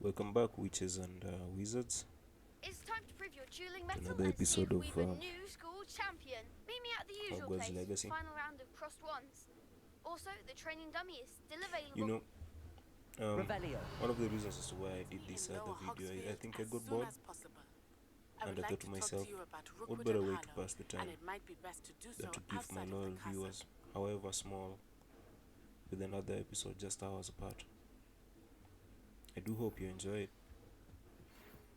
Welcome back, witches and wizards, It's time to prove your dueling to mettle another and see episode if of we've a new school champion. Meet me at the usual Hogwarts place for the Legacy. final round of crossed wands. Also, the training dummy is still You available. know, Revelio. one of the reasons as to why I did this other video, I think I got bored, and I thought to myself, what better way to pass the time than to give my loyal viewers, however small, with another episode just hours apart. I do hope you enjoy it.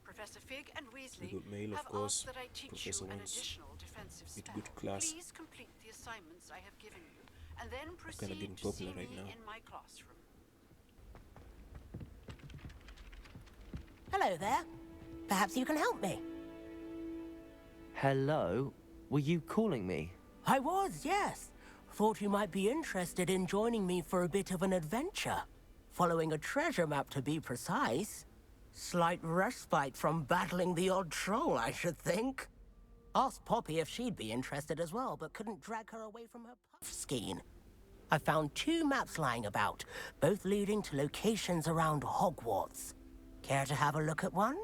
Professor Fig and Weasley We got mail, of have course. asked that I teach Professor you an wants additional defensive it spell. good class. Please complete the assignments I have given you, and then Kinda proceed getting to see popular right me now. in my classroom. Hello there. Perhaps you can help me. Hello? Were you calling me? I was, yes. Thought you might be interested in joining me for a bit of an adventure. Following a treasure map, to be precise. Slight respite from battling the odd troll, I should think. Asked Poppy if she'd be interested as well, but couldn't drag her away from her puff skein. I found 2 maps lying about, both leading to locations around Hogwarts. Care to have a look at one?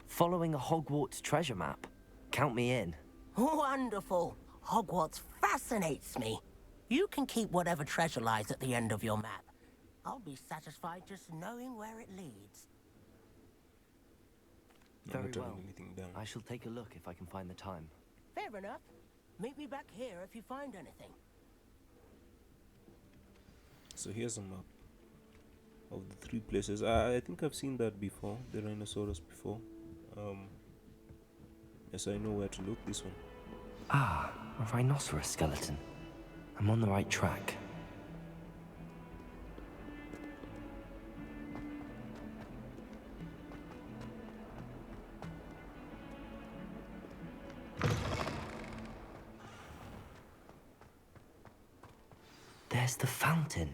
Following a Hogwarts treasure map? Count me in. Wonderful. Hogwarts fascinates me. You can keep whatever treasure lies at the end of your map. I'll be satisfied just knowing where it leads. I'm Very not turning well. anything down. I shall take a look if I can find the time. Fair enough. Meet me back here if you find anything. So here's a map of the 3 places. I think I've seen that before, the rhinoceros before. Yes, I know where to look. This one. Ah, a rhinoceros skeleton. I'm on the right track. There's the fountain.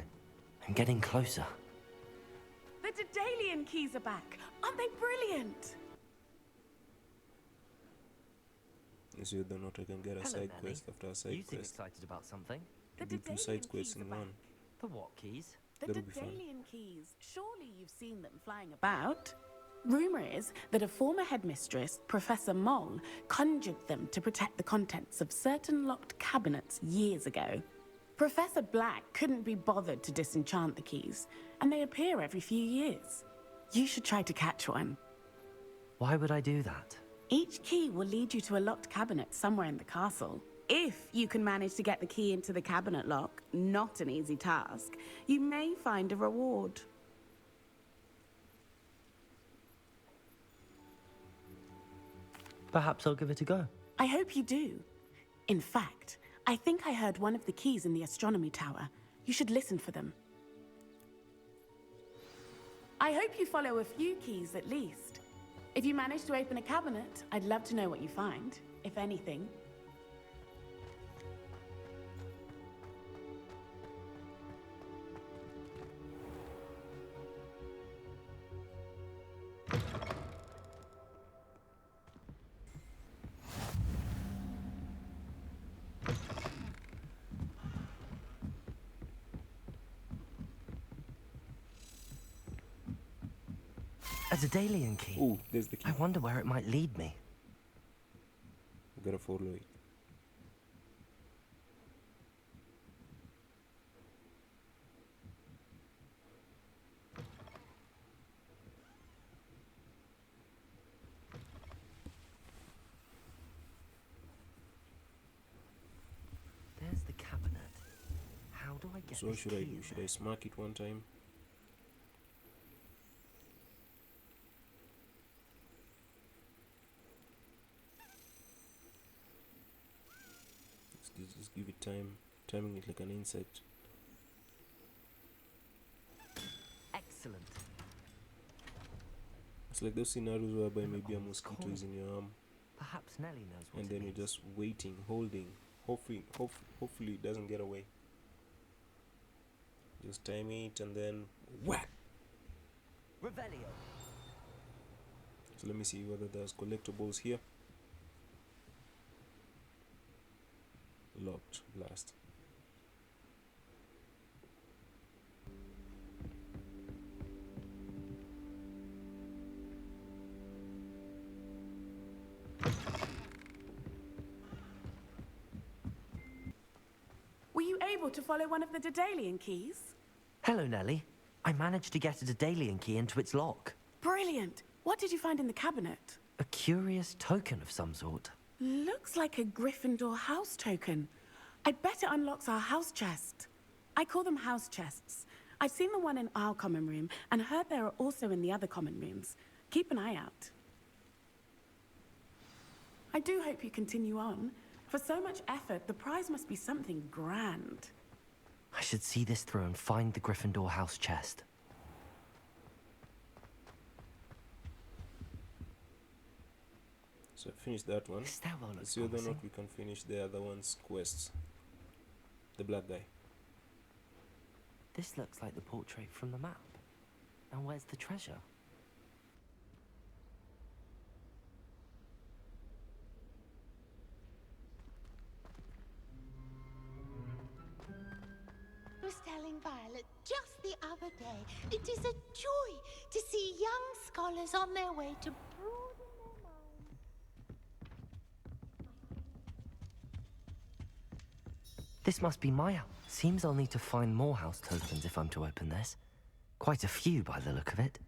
I'm getting closer. The Daedalian keys are back. Aren't they brilliant? Is whether or not I can get a Hello, side Nanny. quest after a side You seem quest. excited about something. To The do 2 Daedalian side quests keys in are one. back. The what keys? The That'll be fun. Daedalian keys. Surely you've seen them flying about. Rumor is that a former headmistress, Professor Moll, conjured them to protect the contents of certain locked cabinets years ago. Professor Black couldn't be bothered to disenchant the keys, and they appear every few years. You should try to catch one. Why would I do that? Each key will lead you to a locked cabinet somewhere in the castle. If you can manage to get the key into the cabinet lock, not an easy task, you may find a reward. Perhaps I'll give it a go. I hope you do. In fact, I think I heard one of the keys in the astronomy tower. You should listen for them. I hope you follow a few keys at least. If you manage to open a cabinet, I'd love to know what you find, if anything. A Daedalian key. Oh, there's the key. I wonder where it might lead me. Gotta follow it. There's the cabinet. How do I get So this what should I key do? in Should there? I smack it one time? Just give it time. Timing it like an insect. Excellent. It's like those scenarios whereby maybe a on this mosquito corner. is in your arm, Perhaps Nellie knows what and it then you're means. just waiting, holding. Hopefully it doesn't get away. Just time it and then whack. Revelio. So let me see whether there's collectibles here. Locked. Blast. able to follow one of the Daedalian keys? Hello, Nellie. I managed to get a Daedalian key into its lock. Brilliant. What did you find in the cabinet? A curious token of some sort. Looks like a Gryffindor house token. I bet it unlocks our house chest. I call them house chests. I've seen the one in our common room and heard there are also in the other common rooms. Keep an eye out. I do hope you continue on. For so much effort, the prize must be something grand. I should see this through and find the Gryffindor house chest. So I finished that one. Stairwell Let's looks see whether or promising. not we can finish the other one's quests. The black guy. This looks like the portrait from the map. Now where's the treasure? I was telling Violet just the other day, it is a joy to see young scholars on their way to broaden their minds. This must be my house. Seems I'll need to find more house tokens if I'm to open this. Quite a few by the look of it.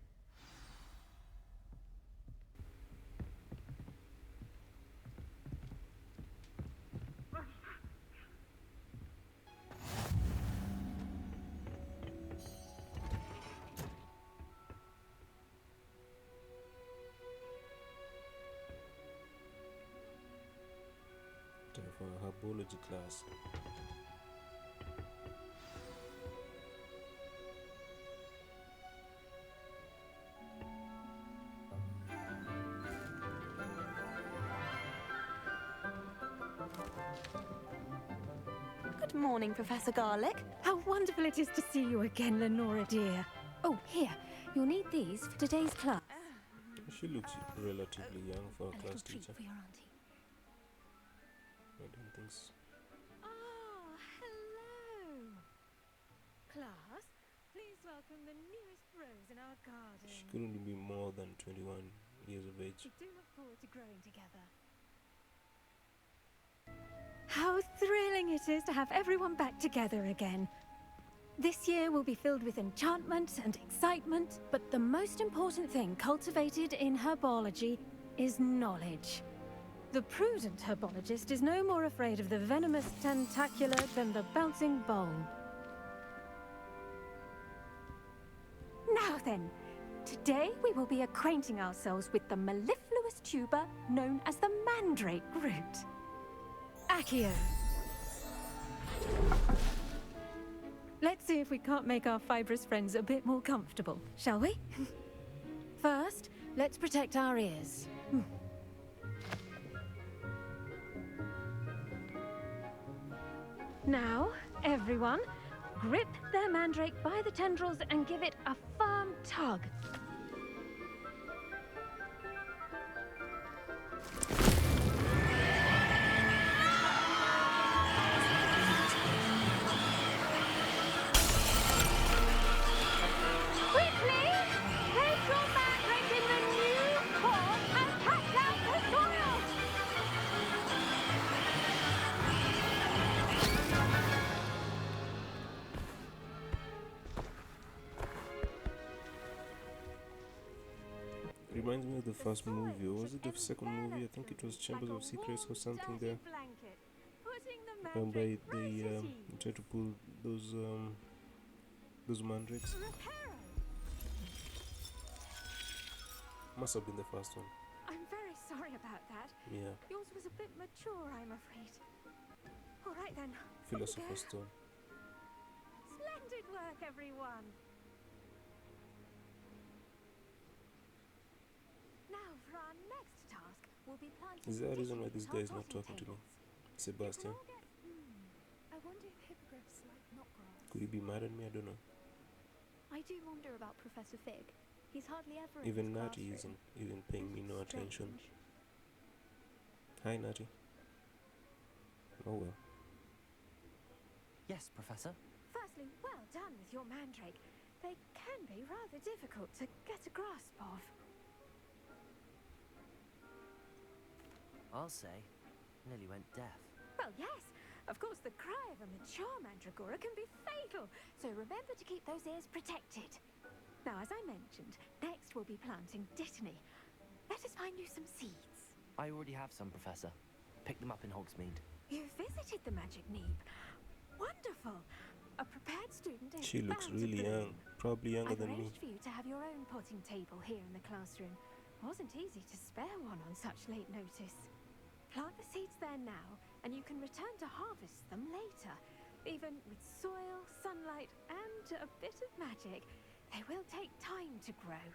Time for a herbology class. Good morning, Professor Garlick. How wonderful it is to see you again, Lenora dear. Oh, here. You'll need these for today's class. She looks relatively young for a A class little treat teacher. for your auntie. I don't think so. Oh, hello. Class, please welcome the newest rose in our garden. She couldn't be more than 21 years of age. We do look forward to growing together. How thrilling it is to have everyone back together again. This year will be filled with enchantment and excitement, but the most important thing cultivated in herbology is knowledge. The prudent herbologist is no more afraid of the venomous tentacular than the bouncing bulb. Now then, today we will be acquainting ourselves with the mellifluous tuber known as the mandrake root. Accio. Let's see if we can't make our fibrous friends a bit more comfortable, shall we? First, let's protect our ears. Now, everyone, grip their mandrake by the tendrils and give it a firm tug. Quickly! Place your mandrake in the new pot and pack down the soil! Reminds me of the first movie, or was it the second movie? I think it was Chambers of Secrets or something there. Whereby they try to pull those mandrakes. Must have been the first one. I'm very sorry about that. Yeah, Yours was a bit mature, I'm afraid. All right then. Philosopher's Stone. Splendid work, everyone. Now for our next task, we'll be planting. Is there a reason why this guy is not tartar talking to me? tables. Sebastian. We'll all get- I wonder if hippogriffs like knot grass. Could he be mad at me? I don't know. I do wonder about Professor Fig. He's hardly ever in Even his Natty classroom. isn't even paying me no attention. Strange. Hi, Natty. Oh well. Yes, Professor. Firstly, well done with your mandrake. They can be rather difficult to get a grasp of. I'll say. Nearly went deaf. Well, yes, Of course, the cry of a mature mandragora can be fatal, so remember to keep those ears protected. Now, as I mentioned, next we'll be planting dittany. Let us find you some seeds. I already have some, Professor. Picked them up in Hogsmeade. You visited the Magic Neep. Wonderful. A prepared student is She looks bound to really bloom. young, probably younger I've than me. arranged for you to have your own potting table here in the classroom. Wasn't easy to spare one on such late notice. Plant the seeds there now, and you can return to harvest them later. Even with soil, sunlight, and a bit of magic, they will take time to grow.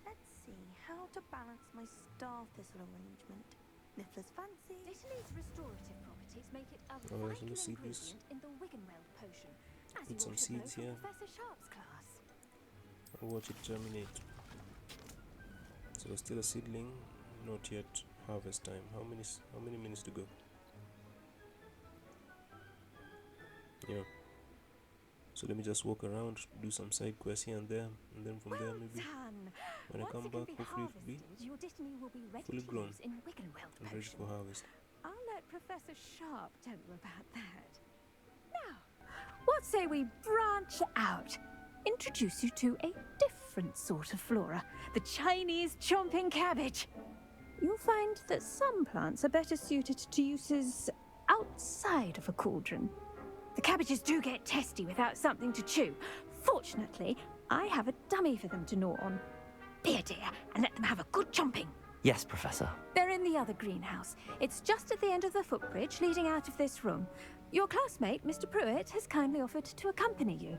Let's see how to balance my star thistle arrangement. Niffler's fancy. Dittany's restorative properties make it a Oh, vital let's see this. ingredient in the Wiggenweld potion, as Put you some ought to know seeds from here. Professor Sharp's class. I'll watch it germinate. So still a seedling, not yet harvest time. How many minutes to go? Yeah. So let me just walk around, do some side quests here and there, and then from there maybe Done. when I Once come it can back, be hopefully it will be harvested, your Dittany will be ready fully to grown use in Wiggenweld and ready potion. for harvest. I'll let Professor Sharp tell you about that. Now, what say we branch out? Introduce you to a different sort of flora, the Chinese chomping cabbage. You'll find that some plants are better suited to uses outside of a cauldron. The cabbages do get testy without something to chew. Fortunately, I have a dummy for them to gnaw on. Be a dear and let them have a good chomping. Yes, Professor. They're in the other greenhouse. It's just at the end of the footbridge leading out of this room. Your classmate, Mr. Pruitt, has kindly offered to accompany you.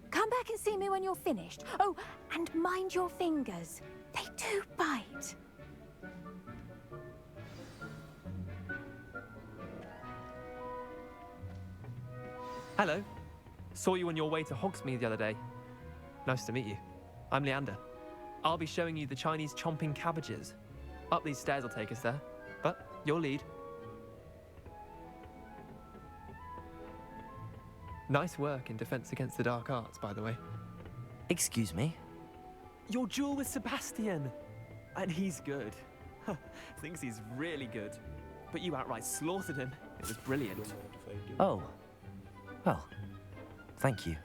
Come back and see me when you're finished. Oh, and mind your fingers. They do bite. Hello. Saw you on your way to Hogsmeade the other day. Nice to meet you. I'm Leander. I'll be showing you the Chinese chomping cabbages. Up these stairs will take us there, but you'll lead. Nice work in Defense Against the Dark Arts, by the way. Excuse me? Your duel with Sebastian! And he's good. Thinks he's really good. But you outright slaughtered him. It was brilliant. Don't mind if I do. Oh. Well, thank you.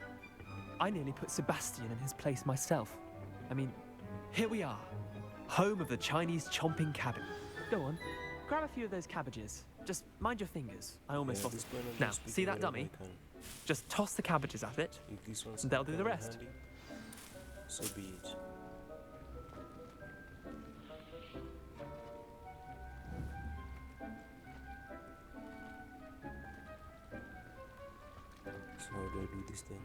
I nearly put Sebastian in his place myself. I mean, here we are. Home of the Chinese chomping cabbage. Go on, grab a few of those cabbages. Just mind your fingers. I almost Yeah, lost this it. point I'm Now, just see speaking that wherever dummy? I can. Just toss the cabbages at it. If these ones They'll do the come in rest. handy, so be it. So how do I do this thing?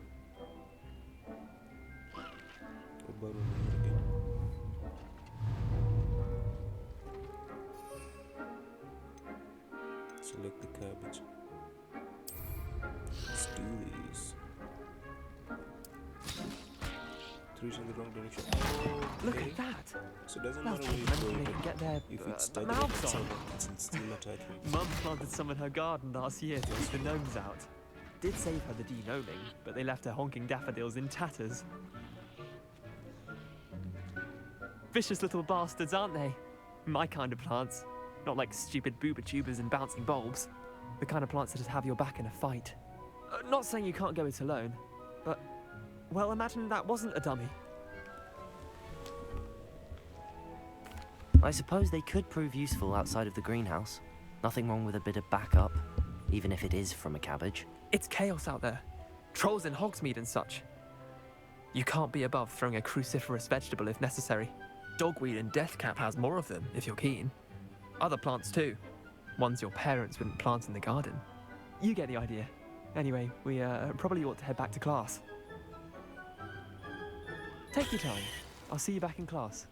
What button again? Select the cabbage. Let's do this. Threw it in the wrong direction. Look Okay. at that. So it doesn't Well, matter where you then throw they it, can get their if it's stuck mouths at on. someone, it'll still attack him. Mum planted some in her garden last year to keep the gnomes out. Did save her the de-gnoming, but they left her honking daffodils in tatters. Vicious little bastards, aren't they? My kind of plants. Not like stupid booba tubers and bouncing bulbs. The kind of plants that'd have your back in a fight. Not saying you can't go it alone, but, well, imagine that wasn't a dummy. I suppose they could prove useful outside of the greenhouse. Nothing wrong with a bit of backup, even if it is from a cabbage. It's chaos out there. Trolls in Hogsmeade and such. You can't be above throwing a cruciferous vegetable if necessary. Dogweed and deathcap has more of them, if you're keen. Other plants too. Ones your parents wouldn't plant in the garden. You get the idea. Anyway, we probably ought to head back to class. Take your time. I'll see you back in class.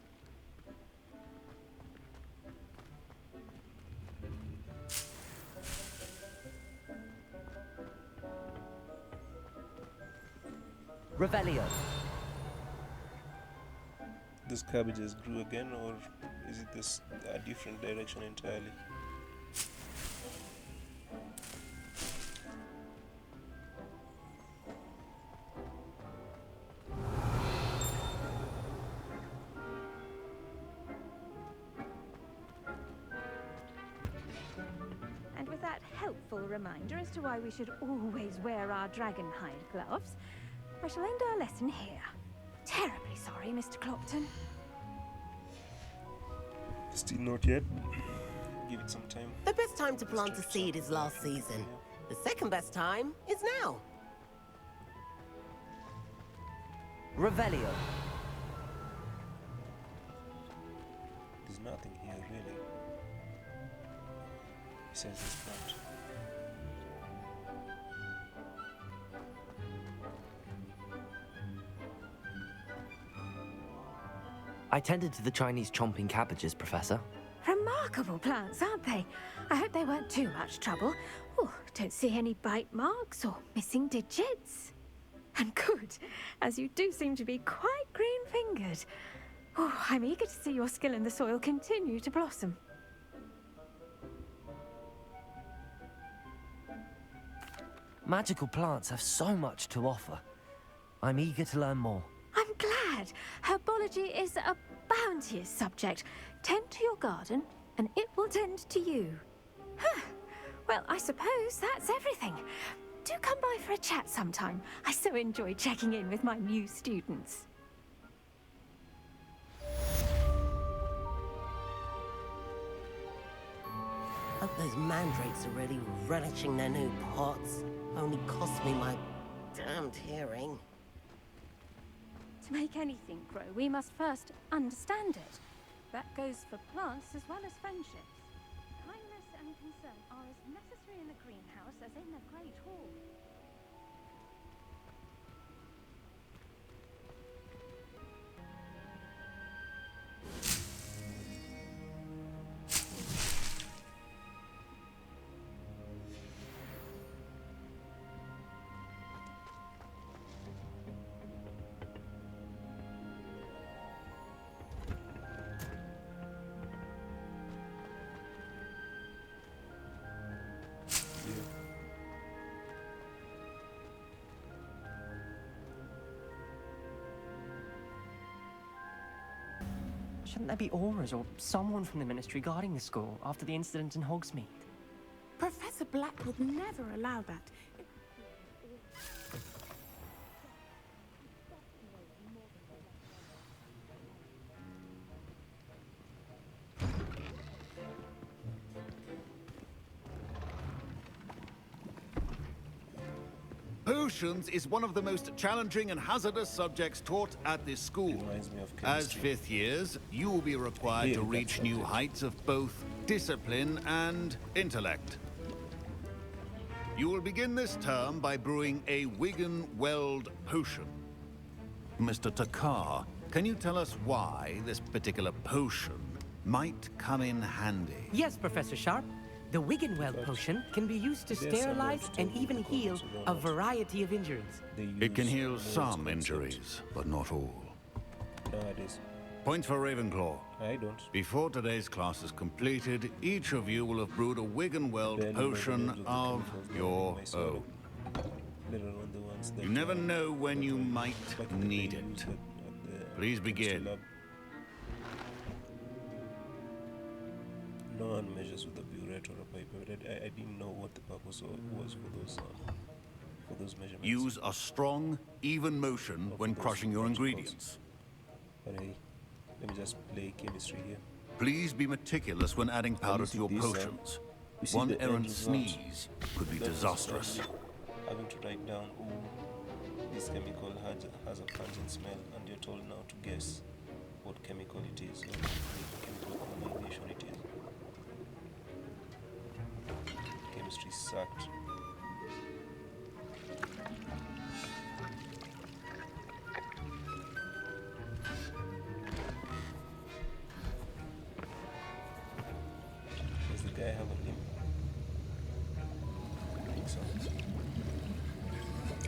Revelio. Those cabbages grew again, or is it this a different direction entirely? And that helpful reminder as to why we should always wear our dragonhide gloves, I shall end our lesson here. Terribly sorry, Mr. Clopton. Still not yet. Give it some time. The best time to plant a seed is last season. The second best time is now. Revelio. There's nothing here really. Besides this plant. I tended to the Chinese chomping cabbages, Professor. Remarkable plants, aren't they? I hope they weren't too much trouble. Oh, don't see any bite marks or missing digits. And good, as you do seem to be quite green-fingered. Oh, I'm eager to see your skill in the soil continue to blossom. Magical plants have so much to offer. I'm eager to learn more. I'm glad. Herbology is a bounteous subject. Tend to your garden, and it will tend to you. Huh. Well, I suppose that's everything. Do come by for a chat sometime. I so enjoy checking in with my new students. Hope those mandrakes are really relishing their new pots. Only cost me my damned hearing. To make anything grow, we must first understand it. That goes for plants as well as friendships. Kindness and concern are as necessary in the greenhouse as in the Great Hall. Shouldn't there be Aurors or someone from the Ministry guarding the school after the incident in Hogsmeade? Professor Black would never allow that. Potions is one of the most challenging and hazardous subjects taught at this school. As fifth years, you will be required to reach new heights of both discipline and intellect. You will begin this term by brewing a Wigan-Weld potion. Mr. Takar, can you tell us why this particular potion might come in handy? Yes, Professor Sharp. The Wiggenweld potion can be used to sterilize and even heal a variety of injuries. It can heal some injuries, but not all. Nowadays. Points for Ravenclaw. I don't. Before today's class is completed, each of you will have brewed a Wiggenweld potion of your own. You never know when you might need it. Please begin. No one measures with a burette or a pipe. I didn't know what the purpose was for those measurements. Use a strong, even motion when crushing your ingredients. But hey, let me just play chemistry here. Please be meticulous when adding powder to your potions. One errant sneeze could be disastrous. Having to write down, this chemical has a pungent smell, and you're told now to guess what chemical it is, or what chemical combination it is. Chemistry sucked. Does the guy have a name? I think so.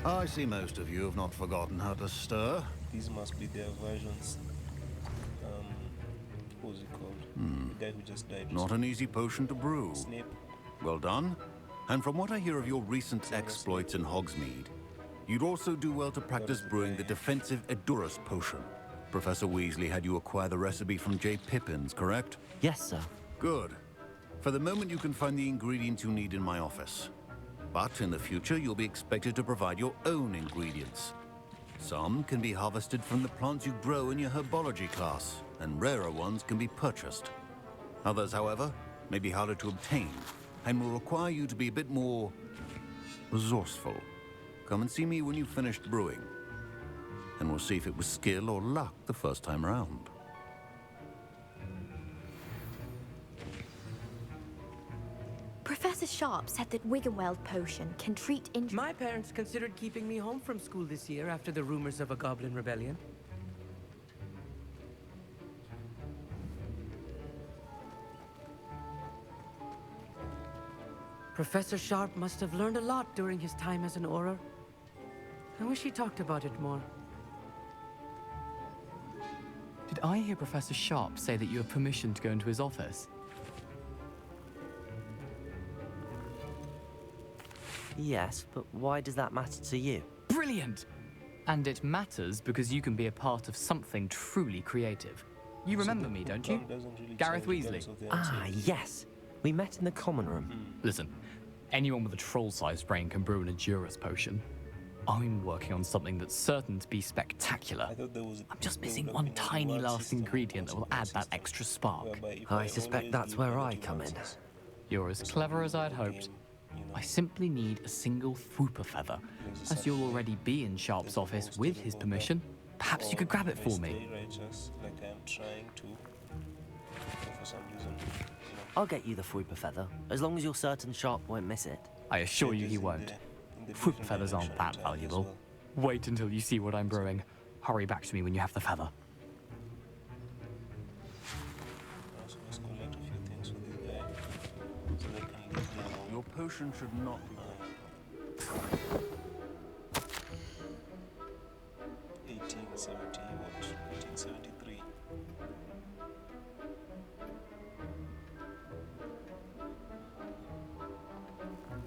I see most of you have not forgotten how to stir. These must be their versions. What was it called? The guy who just died. Not an easy potion to brew. Snape. Well done. And from what I hear of your recent exploits in Hogsmeade, you'd also do well to practice brewing the defensive Edurus potion. Professor Weasley had you acquire the recipe from J. Pippins, correct? Yes, sir. Good. For the moment, you can find the ingredients you need in my office. But in the future, you'll be expected to provide your own ingredients. Some can be harvested from the plants you grow in your herbology class, and rarer ones can be purchased. Others, however, may be harder to obtain, and will require you to be a bit more resourceful. Come and see me when you've finished brewing, and we'll see if it was skill or luck the first time around. Professor Sharp said that Wiggenweld potion can treat injuries. My parents considered keeping me home from school this year after the rumors of a goblin rebellion. Professor Sharp must have learned a lot during his time as an Auror. I wish he talked about it more. Did I hear Professor Sharp say that you have permission to go into his office? Yes, but why does that matter to you? Brilliant! And it matters because you can be a part of something truly creative. You remember me, don't you? Gareth Weasley. Ah, yes. We met in the common room. Listen, anyone with a troll-sized brain can brew an Endurus potion. I'm working on something that's certain to be spectacular. I'm just missing one tiny last ingredient that will add that extra spark. I suspect that's where I come in. You're as clever as I'd hoped. I simply need a single Fwooper feather. As you'll already be in Sharp's office with his permission, perhaps you could grab it for me. I'll get you the Fwooper feather, as long as you're certain Sharp won't miss it. I assure you he won't. Fwooper feathers aren't that valuable. Wait until you see what I'm brewing. Hurry back to me when you have the feather. Your potion should not be... 1870, what? 1873.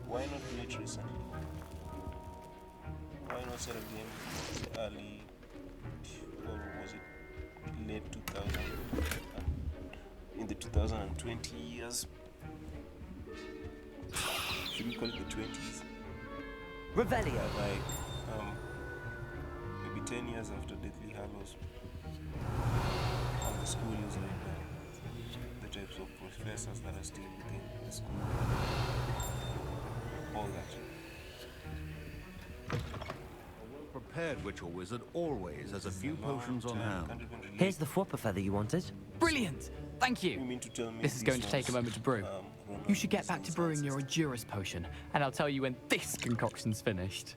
Why not play it recently? Why not set a game early, or was it late 2000? In the 2020 years? Should we call it the 20s? Revelio! Like, maybe 10 years after Deathly Hallows. And the school is like the types of professors that are still within the school. All that. A well-prepared witch or wizard always has a few potions on hand. Here's the Fwooper feather you wanted. Brilliant! Thank you! This is going to take a moment to brew. You should get back to brewing your Endurus potion, and I'll tell you when this concoction's finished.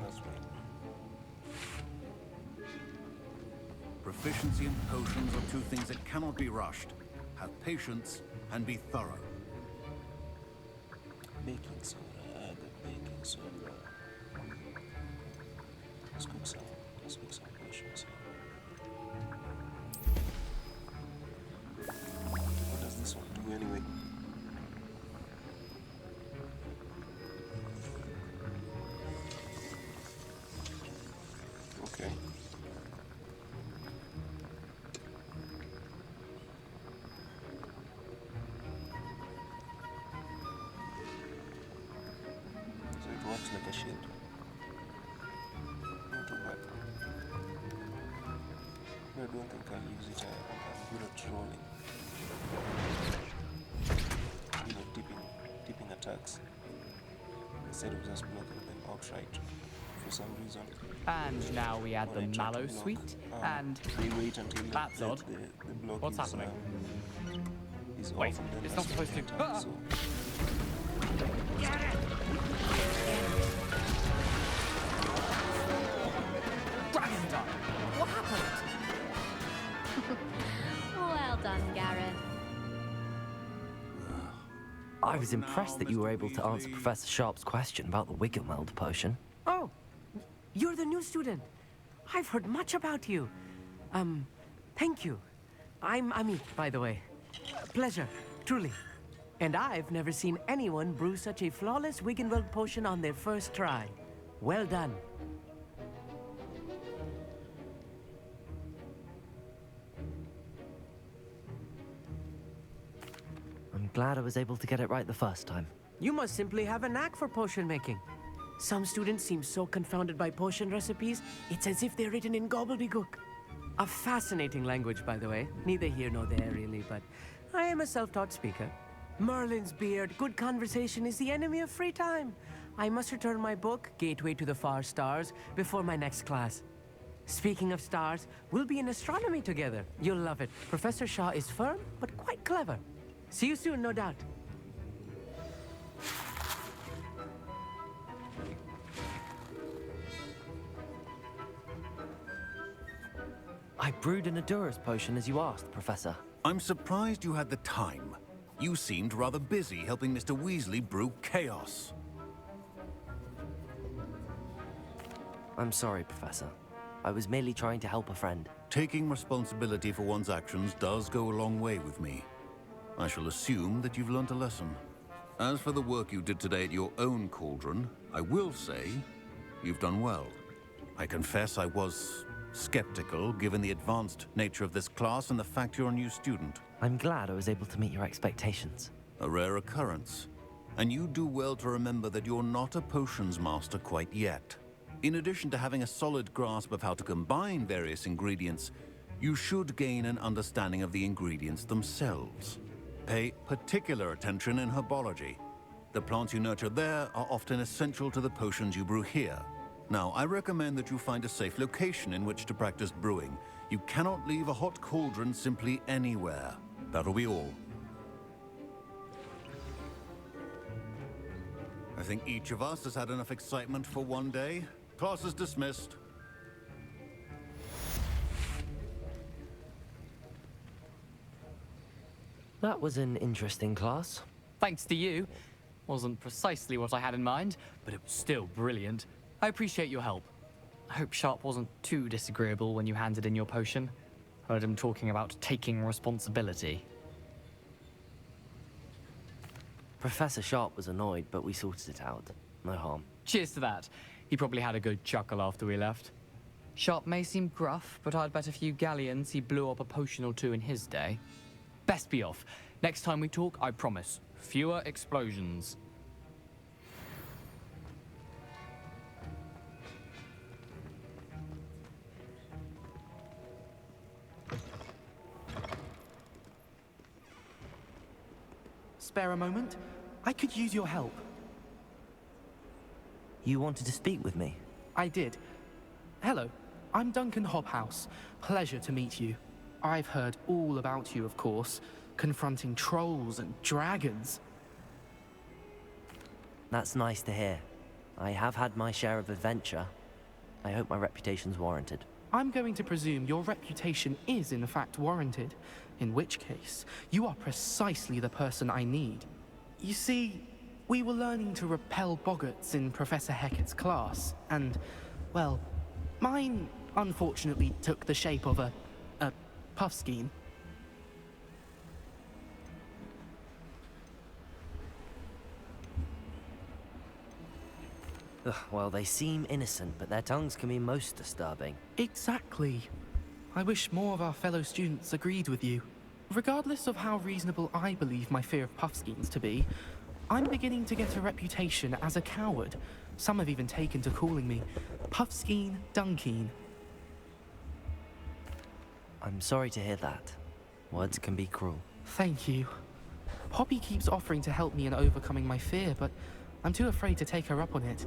That's right. Proficiency in potions are two things that cannot be rushed. Have patience and be thorough. Baking soda, baking soda. Let's cook some potions. What does this one do anyway? Okay. So it works like a shield. Not too bad. No, I don't think I'll use it. I'm good at rolling. You know, tipping attacks. Instead of just blocking them outright. For some reason. And now we add the mallow sweet, and they wait until that's odd. The block What's is, happening? Is Wait, off and then it's not supposed to. attack, Ah! so Dragon Dart! What happened? Well done, Gareth. I was impressed that you were able to answer Professor Sharp's question about the Wiggenweld potion. Oh, you're the new student. I've heard much about you. Thank you. I'm Amit, by the way. Pleasure, truly. And I've never seen anyone brew such a flawless Wiggenweld potion on their first try. Well done. glad I was able to get it right the first time. You must simply have a knack for potion making. Some students seem so confounded by potion recipes, it's as if they're written in gobbledygook. A fascinating language, by the way. Neither here nor there, really, but I am a self-taught speaker. Merlin's beard, good conversation is the enemy of free time. I must return my book, Gateway to the Far Stars, before my next class. Speaking of stars, we'll be in astronomy together. You'll love it. Professor Shaw is firm, but quite clever. See you soon, no doubt. I brewed an Adurus potion as you asked, Professor. I'm surprised you had the time. You seemed rather busy helping Mr. Weasley brew chaos. I'm sorry, Professor. I was merely trying to help a friend. Taking responsibility for one's actions does go a long way with me. I shall assume that you've learnt a lesson. As for the work you did today at your own cauldron, I will say you've done well. I confess I was skeptical, given the advanced nature of this class and the fact you're a new student. I'm glad I was able to meet your expectations. A rare occurrence. And you do well to remember that you're not a potions master quite yet. In addition to having a solid grasp of how to combine various ingredients, you should gain an understanding of the ingredients themselves. Pay particular attention in herbology. The plants you nurture there are often essential to the potions you brew here. Now, I recommend that you find a safe location in which to practice brewing. You cannot leave a hot cauldron simply anywhere. That'll be all. I think each of us has had enough excitement for one day. Class is dismissed. That was an interesting class. Thanks to you. Wasn't precisely what I had in mind, but it was still brilliant. I appreciate your help. I hope Sharp wasn't too disagreeable when you handed in your potion. Heard him talking about taking responsibility. Professor Sharp was annoyed, but we sorted it out. No harm. Cheers to that. He probably had a good chuckle after we left. Sharp may seem gruff, but I'd bet a few galleons he blew up a potion or two in his day. Best be off. Next time we talk, I promise, fewer explosions. Spare a moment? I could use your help. You wanted to speak with me? I did. Hello, I'm Duncan Hobhouse. Pleasure to meet you. I've heard all about you, of course, confronting trolls and dragons. That's nice to hear. I have had my share of adventure. I hope my reputation's warranted. I'm going to presume your reputation is in fact warranted, in which case, you are precisely the person I need. You see, we were learning to repel boggarts in Professor Hecat's class, and, well, mine unfortunately took the shape of a puffskein. Well, they seem innocent, but their tongues can be most disturbing. Exactly. I wish more of our fellow students agreed with you. Regardless of how reasonable I believe my fear of puffskeins to be, I'm beginning to get a reputation as a coward. Some have even taken to calling me Puffskein Dunkeen. I'm sorry to hear that. Words can be cruel. Thank you. Poppy keeps offering to help me in overcoming my fear, but I'm too afraid to take her up on it.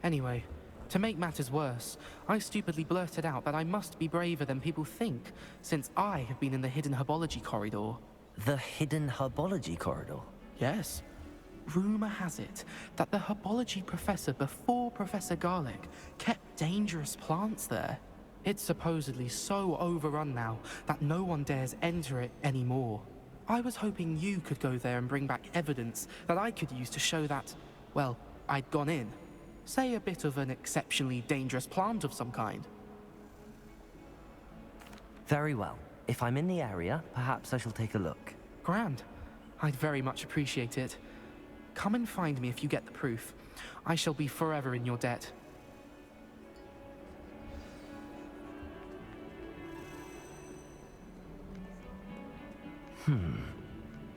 Anyway, to make matters worse, I stupidly blurted out that I must be braver than people think, since I have been in the hidden herbology corridor. The hidden herbology corridor? Yes. Rumor has it that the herbology professor before Professor Garlick kept dangerous plants there. It's supposedly so overrun now that no one dares enter it anymore. I was hoping you could go there and bring back evidence that I could use to show that, well, I'd gone in. Say a bit of an exceptionally dangerous plant of some kind. Very well. If I'm in the area, perhaps I shall take a look. Grand. I'd very much appreciate it. Come and find me if you get the proof. I shall be forever in your debt.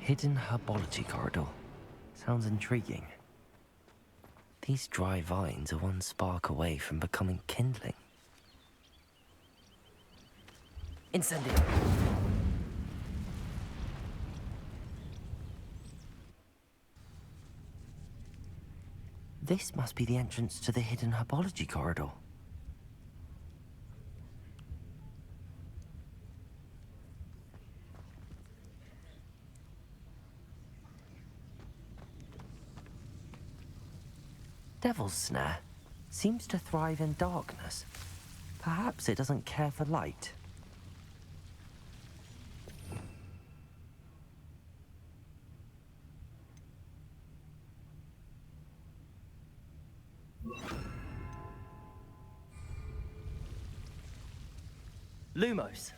Hidden herbology corridor. Sounds intriguing. These dry vines are one spark away from becoming kindling. Incendio! This must be the entrance to the hidden herbology corridor. Devil's Snare seems to thrive in darkness. Perhaps it doesn't care for light. Lumos.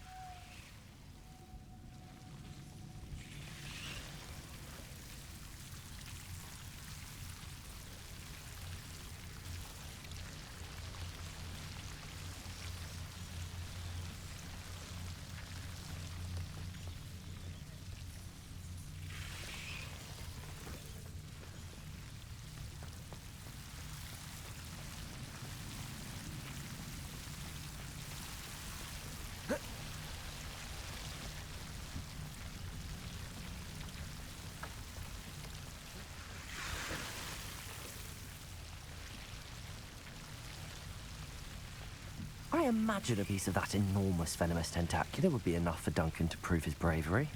I imagine a piece of that enormous venomous tentacular would be enough for Duncan to prove his bravery.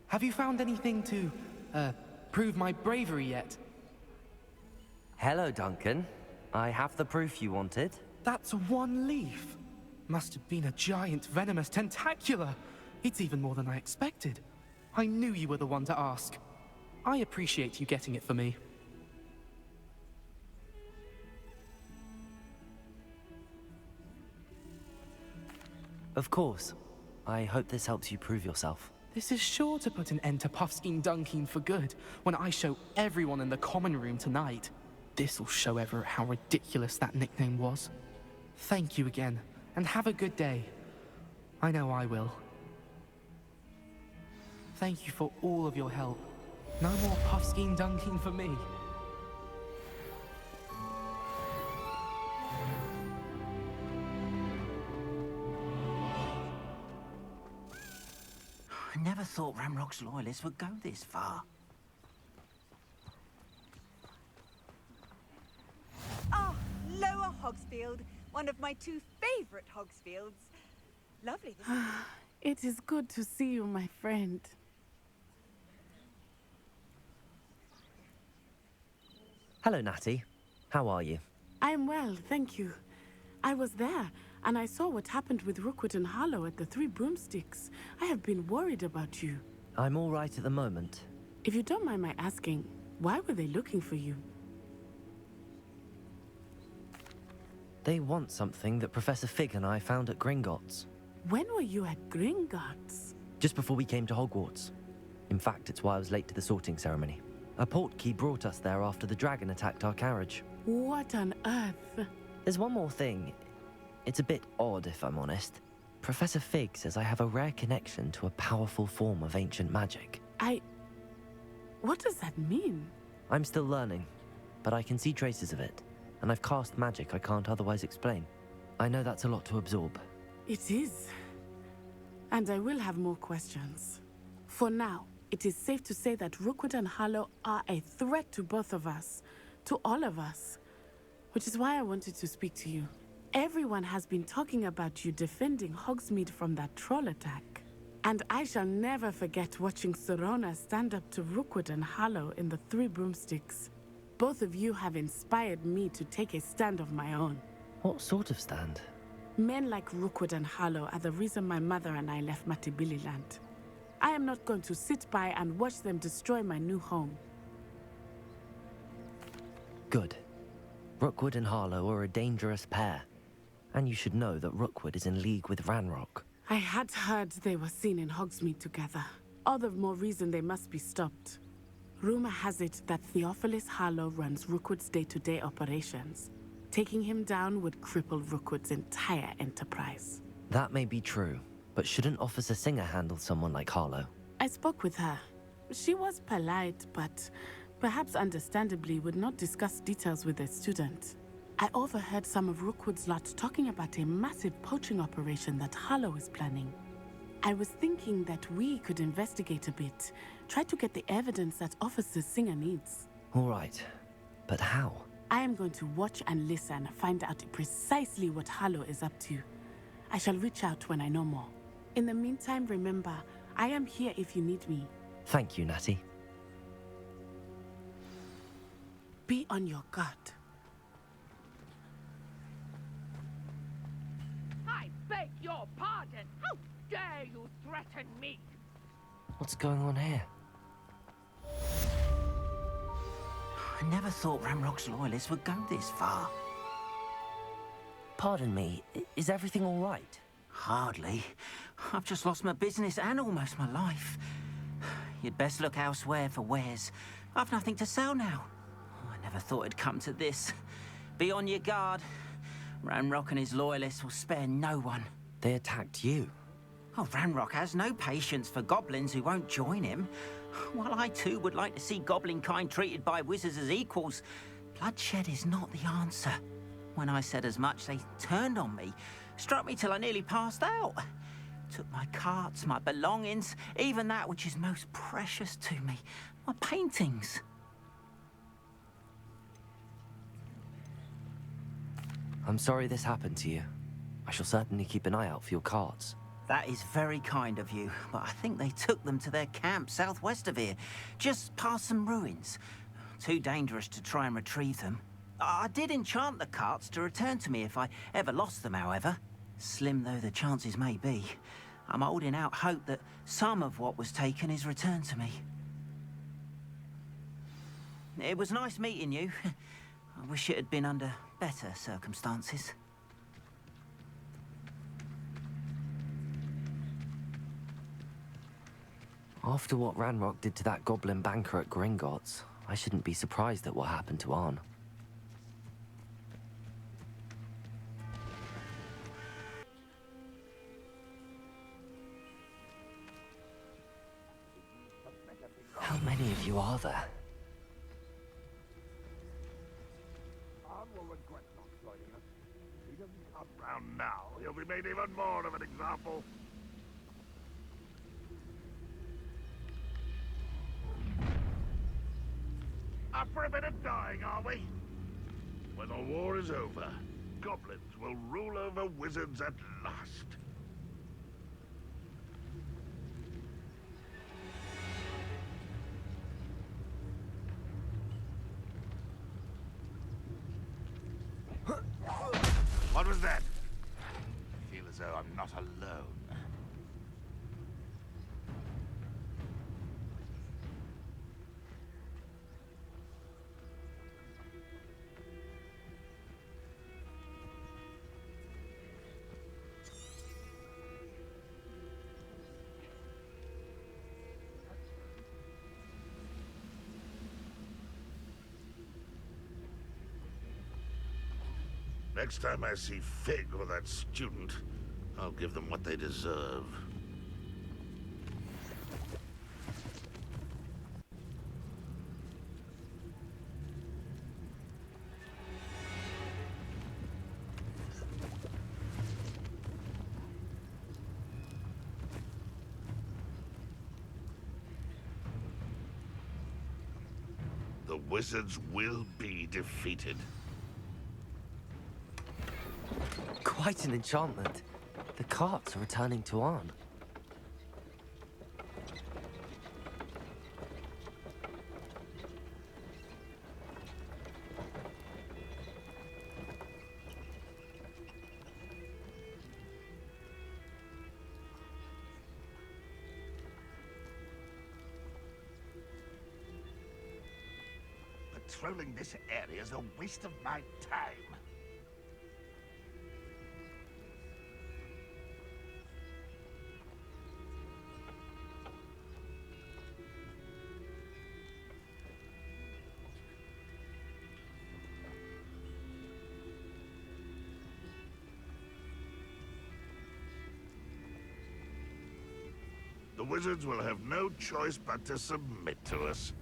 Have you found anything to, prove my bravery yet? Hello, Duncan. I have the proof you wanted. That's one leaf. Must have been a giant venomous tentacula. It's even more than I expected. I knew you were the one to ask. I appreciate you getting it for me. Of course. I hope this helps you prove yourself. This is sure to put an end to Puffskein Dunkin for good when I show everyone in the common room tonight. This'll show Everett how ridiculous that nickname was. Thank you again, and have a good day. I know I will. Thank you for all of your help. No more Puffskein Dunkin for me. I never thought Ramrock's loyalists would go this far. Ah, Lower Hogsfield, one of my two favorite Hogsfields. Lovely this evening. It is good to see you, my friend. Hello, Natty. How are you? I'm well, thank you. I was there, and I saw what happened with Rookwood and Harlow at the Three Broomsticks. I have been worried about you. I'm all right at the moment. If you don't mind my asking, why were they looking for you? They want something that Professor Fig and I found at Gringotts. When were you at Gringotts? Just before we came to Hogwarts. In fact, it's why I was late to the sorting ceremony. A portkey brought us there after the dragon attacked our carriage. What on earth? There's one more thing. It's a bit odd, if I'm honest. Professor Fig says I have a rare connection to a powerful form of ancient magic. What does that mean? I'm still learning, but I can see traces of it, and I've cast magic I can't otherwise explain. I know that's a lot to absorb. It is. And I will have more questions. For now, it is safe to say that Rookwood and Harlow are a threat to both of us, to all of us. Which is why I wanted to speak to you. Everyone has been talking about you defending Hogsmeade from that troll attack. And I shall never forget watching Serona stand up to Rookwood and Harlow in the Three Broomsticks. Both of you have inspired me to take a stand of my own. What sort of stand? Men like Rookwood and Harlow are the reason my mother and I left Matibili-land. I am not going to sit by and watch them destroy my new home. Good. Rookwood and Harlow are a dangerous pair. And you should know that Rookwood is in league with Ranrock. I had heard they were seen in Hogsmeade together. All the more reason they must be stopped. Rumor has it that Theophilus Harlow runs Rookwood's day-to-day operations. Taking him down would cripple Rookwood's entire enterprise. That may be true, but shouldn't Officer Singer handle someone like Harlow? I spoke with her. She was polite, but perhaps understandably would not discuss details with a student. I overheard some of Rookwood's lot talking about a massive poaching operation that Harlow is planning. I was thinking that we could investigate a bit, try to get the evidence that Officer Singer needs. All right, but how? I am going to watch and listen, find out precisely what Harlow is up to. I shall reach out when I know more. In the meantime, remember, I am here if you need me. Thank you, Natty. Be on your guard. I beg your pardon. How dare you threaten me? What's going on here? I never thought Ranrock's loyalists would go this far. Pardon me, is everything all right? Hardly. I've just lost my business and almost my life. You'd best look elsewhere for wares. I've nothing to sell now. I never thought it'd come to this. Be on your guard. Ranrock and his loyalists will spare no one. They attacked you? Oh, Ranrock has no patience for goblins who won't join him. While I too would like to see goblin kind treated by wizards as equals, bloodshed is not the answer. When I said as much, they turned on me, struck me till I nearly passed out. Took my carts, my belongings, even that which is most precious to me, my paintings. I'm sorry this happened to you. I shall certainly keep an eye out for your carts. That is very kind of you, but I think they took them to their camp southwest of here, just past some ruins. Too dangerous to try and retrieve them. I did enchant the carts to return to me if I ever lost them, however. Slim though the chances may be, I'm holding out hope that some of what was taken is returned to me. It was nice meeting you. I wish it had been under better circumstances. After what Ranrock did to that goblin banker at Gringotts, I shouldn't be surprised at what happened to Arn. How many of you are there? Arn will regret not joining us. If he doesn't come round now, he'll be made even more of an example. Up for a bit of dying, are we? When the war is over, goblins will rule over wizards at last. What was that? I feel as though I'm not alone. Next time I see Fig or that student, I'll give them what they deserve. The wizards will be defeated. Quite an enchantment. The carts are returning to Arn. Patrolling this area is a waste of my time. The wizards will have no choice but to submit to us.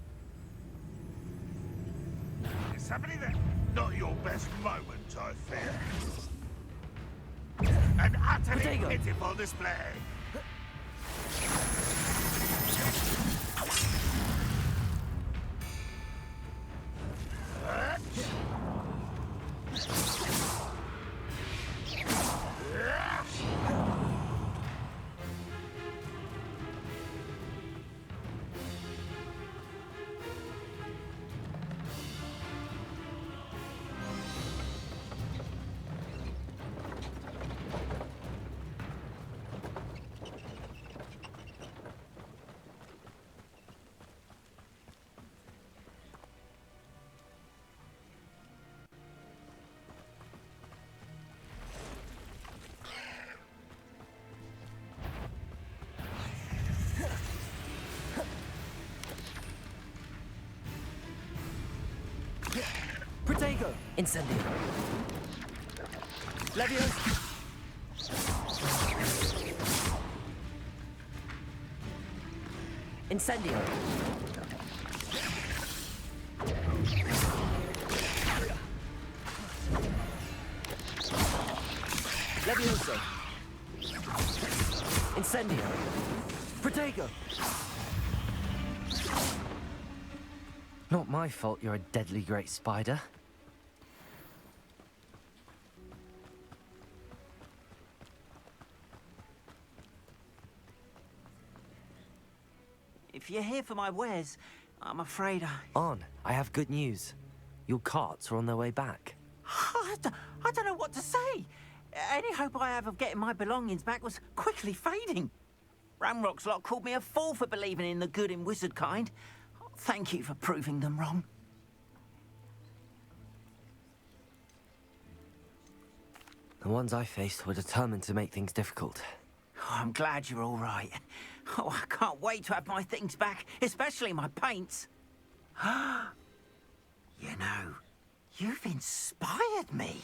Is somebody there? Not your best moment, I fear. An utterly pitiful display. Protego! Incendio! Leviosa! Incendio! Leviosa! Incendio! Protego! Not my fault you're a deadly great spider. If you're here for my wares, I'm afraid I have good news. Your carts are on their way back. I don't know what to say. Any hope I have of getting my belongings back was quickly fading. Ramrock's lot called me a fool for believing in the good in wizard kind. Thank you for proving them wrong. The ones I faced were determined to make things difficult. Oh, I'm glad you're all right. Oh, I can't wait to have my things back, especially my paints. You know, you've inspired me.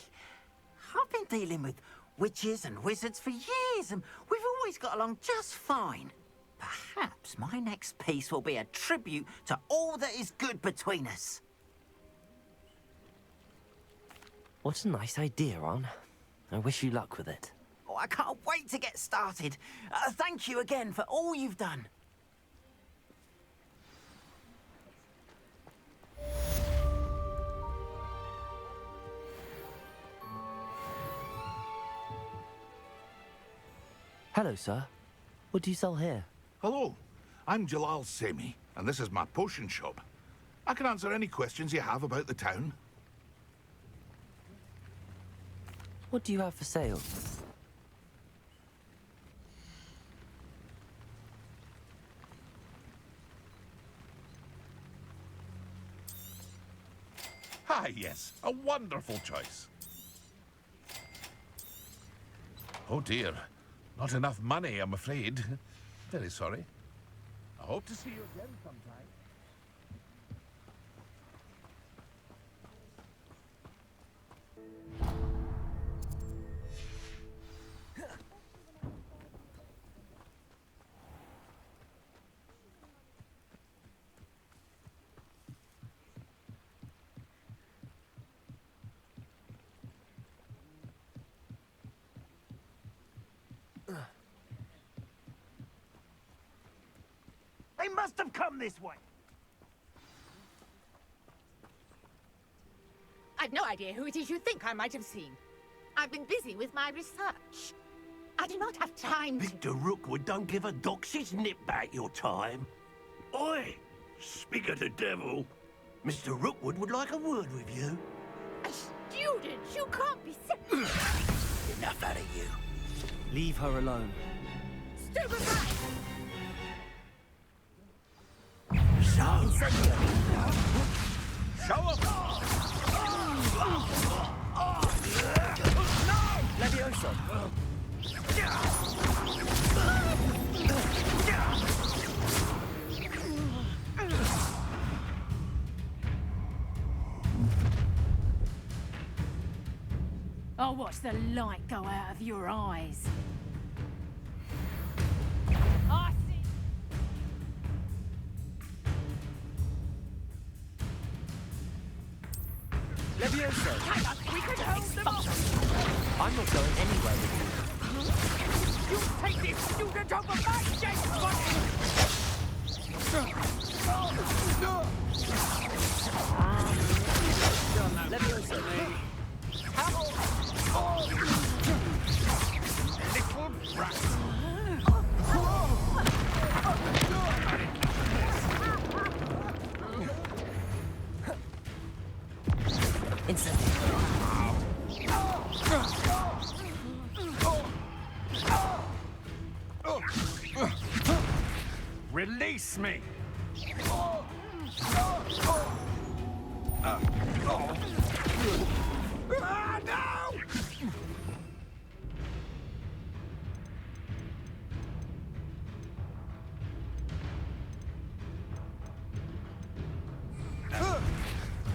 I've been dealing with witches and wizards for years, and we've always got along just fine. Perhaps my next piece will be a tribute to all that is good between us. What a nice idea, Ron. I wish you luck with it. Oh, I can't wait to get started. Thank you again for all you've done. Hello, sir. What do you sell here? Hello, I'm Jalal Semi, and this is my potion shop. I can answer any questions you have about the town. What do you have for sale? Ah, yes, a wonderful choice. Oh dear, not enough money, I'm afraid. Very sorry. I hope to see you again sometime. must have come this way. I've no idea who it is you think I might have seen. I've been busy with my research. I do not have time to... Victor Rookwood don't give a doxy's nip back your time. Oi! Speak of the devil. Mr. Rookwood would like a word with you. A student? You can't be... Enough out of you. Leave her alone. Stupefy! So... Show up! Levioso! I'll watch the light go out of your eyes. I see. Levioso! We can hold them off! I'm not going anywhere with You take this student over my dead body! Levioso! Little brat! Release me! No!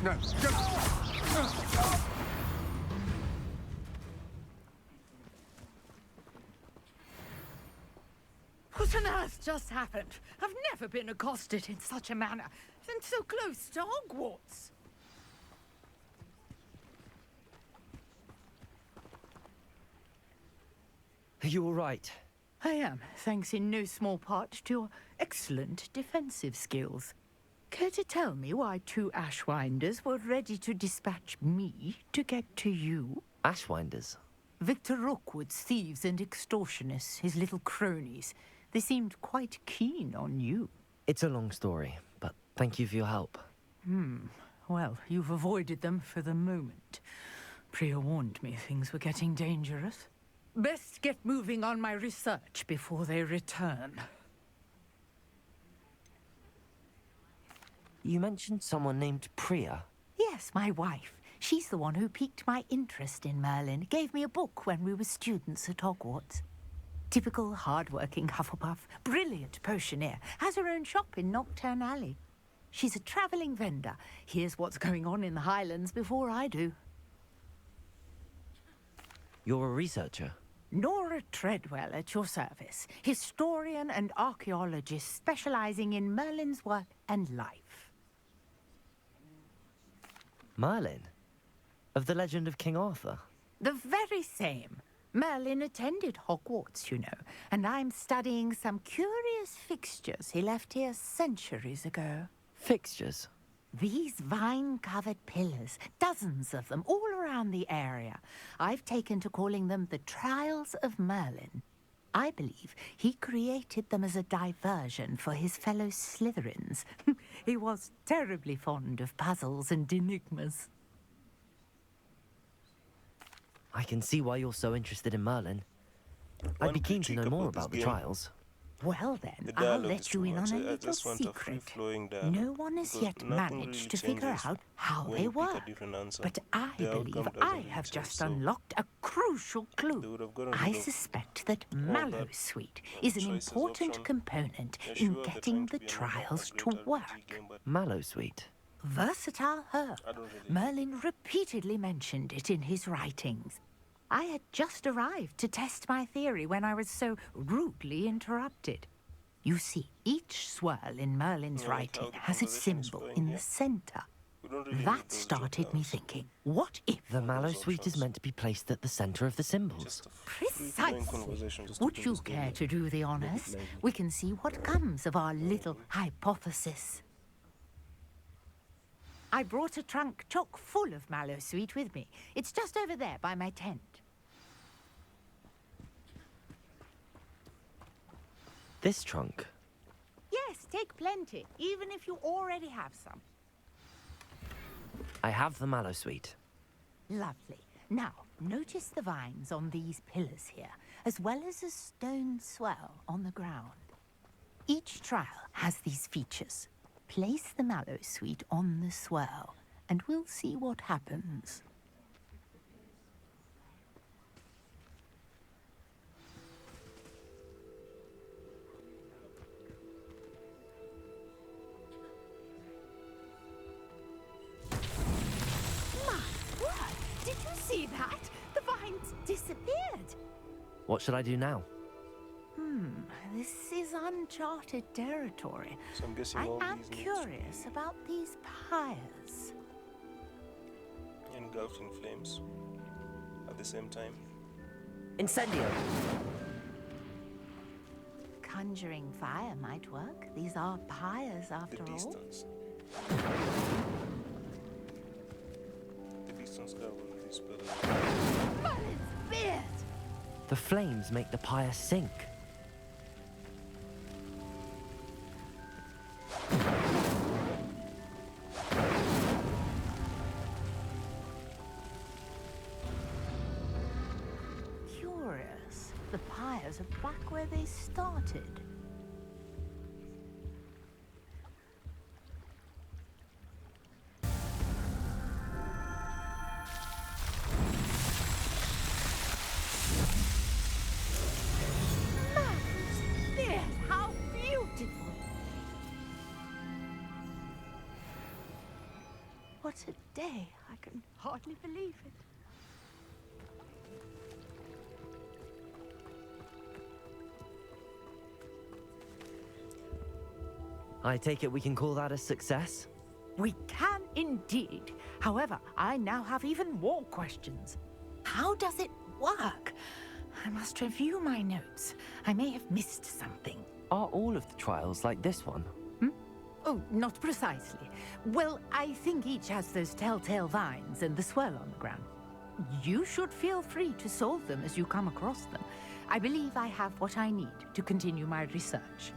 No, What on earth just happened? I've never been accosted in such a manner, and so close to Hogwarts. Are you all right? I am, thanks in no small part to your excellent defensive skills. Care to tell me why two Ashwinders were ready to dispatch me to get to you? Ashwinders? Victor Rookwood's thieves and extortionists, his little cronies. They seemed quite keen on you. It's a long story, but thank you for your help. Well, you've avoided them for the moment. Priya warned me things were getting dangerous. Best get moving on my research before they return. You mentioned someone named Priya. Yes, my wife. She's the one who piqued my interest in Merlin. Gave me a book when we were students at Hogwarts. Typical hard-working Hufflepuff, brilliant potioneer, has her own shop in Knockturn Alley. She's a travelling vendor. Hears what's going on in the Highlands before I do. You're a researcher? Nora Treadwell at your service. Historian and archaeologist specialising in Merlin's work and life. Merlin? Of the legend of King Arthur? The very same. Merlin attended Hogwarts, you know, and I'm studying some curious fixtures he left here centuries ago. Fixtures? These vine-covered pillars, dozens of them, all around the area. I've taken to calling them the Trials of Merlin. I believe he created them as a diversion for his fellow Slytherins. He was terribly fond of puzzles and enigmas. I can see why you're so interested in Merlin. I'd be keen to know more about the trials. Well then, I'll let you in on a little secret. No one has yet managed to figure out how they work. But I believe I have just unlocked a crucial clue. I suspect that Mallowsweet is an important component in getting the trials to work. Mallowsweet? Versatile herb. Merlin repeatedly mentioned it in his writings. I had just arrived to test my theory when I was so rudely interrupted. You see, each swirl in Merlin's writing has a symbol in the center. That started me thinking, what if... The mallow sweet is meant to be placed at the center of the symbols. Precisely. Would you care to do the honors? We can see what comes of our little hypothesis. I brought a trunk chock full of mallow sweet with me. It's just over there by my tent. This trunk? Yes, take plenty, even if you already have some. I have the mallow sweet. Lovely. Now, notice the vines on these pillars here, as well as a stone swell on the ground. Each trial has these features. Place the mallow sweet on the swell, and we'll see what happens. Did you see that? The vines disappeared. What should I do now? This is uncharted territory. So I'm guessing I all am these need to curious about these pyres. engulfed in flames at the same time. Incendio! Conjuring fire might work. These are pyres after all. The distance covered with this pillar. The flames make the pyre sink. Curious. The pyres are back where they started. How beautiful! What a day. I can hardly believe it. I take it we can call that a success? We can indeed. However, I now have even more questions. How does it work? I must review my notes. I may have missed something. Are all of the trials like this one? Oh, not precisely. Well, I think each has those telltale vines and the swirl on the ground. You should feel free to solve them as you come across them. I believe I have what I need to continue my research.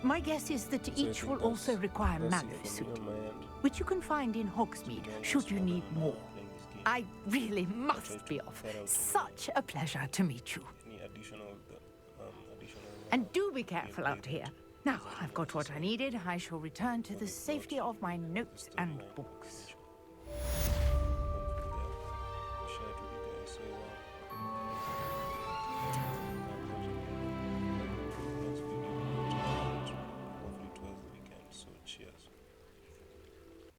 My guess is that each will also require mallow-suit, which you can find in Hogsmeade should you need more. I really must be off. Such a pleasure to meet you. And do be careful out here. Now, I've got what I needed. I shall return to the safety of my notes and books.